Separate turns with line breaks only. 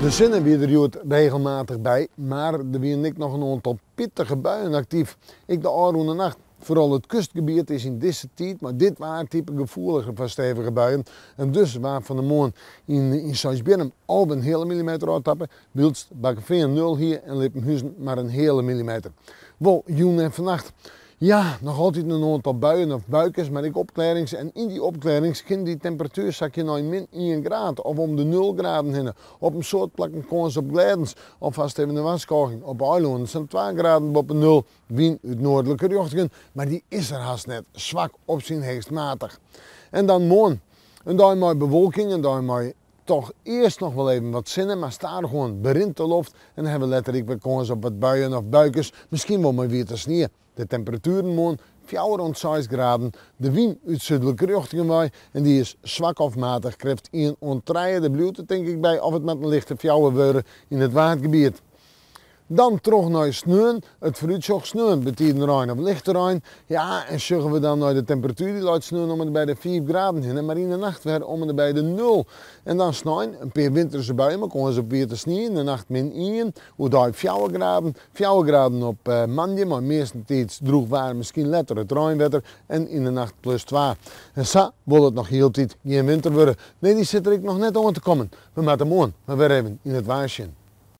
De zinnen weer er regelmatig bij, maar er weer ik nog een aantal pittige buien actief. Ik de aanroende nacht. Vooral het kustgebied is in deze tijd, maar dit waren type gevoeliger van stevige buien. En dus waar van de morgen in Zuid-Birnum al een hele millimeter uittappen, wilst Bakkeveen 0 hier en Lippenhuizen maar een hele millimeter. Wel, joen en vannacht. Ja, nog altijd een aantal buien of buikjes, maar ik opklarings. En in die opklarings kan die temperatuur zak je naar min 1 graad of om de 0 graden heen. Op een soort plekken kans op glijdens of vast even een waskoging. Op eilanden zijn 2 graden boven 0. Wind uit noordelijke richting, maar die is er haast net. Zwak op zijn heegst matig. En dan morgen. Een dag met bewolking, een dag met toch eerst nog wel even wat zinnen, maar staan gewoon berint de lucht. En dan hebben we letterlijk weer kans op wat buien of buikjes. Misschien wel maar weer te sneeuw. De temperaturen morgen 4 rond 6 graden. De wind uit zuidelijke richting waai en die is zwak of matig. Krijgt 1 ontrijden. De blijft het denk ik bij of het met een lichte fjouwer worden in het waardgebied. Dan terug naar sneeuw. Het vooruitzicht sneeuw betekent rein of lichte rein. Ja, en zeggen we dan naar de temperatuur, die laat sneeuw om bij de 4 graden heen. Maar in de nacht weer om bij de 0. En dan sneeuw, een paar winterse buien, maar kon ze weer te sneeuw. In de nacht min 1, hoe daar 4 graden. 4 graden op Mandje, maar meestens droeg waren misschien letter het regenwetter. En in de nacht plus 2. En zo wil het nog heel tijd geen winter worden. Nee, die zit er nog net om te komen. We moeten morgen maar weer even in het waarschuwen.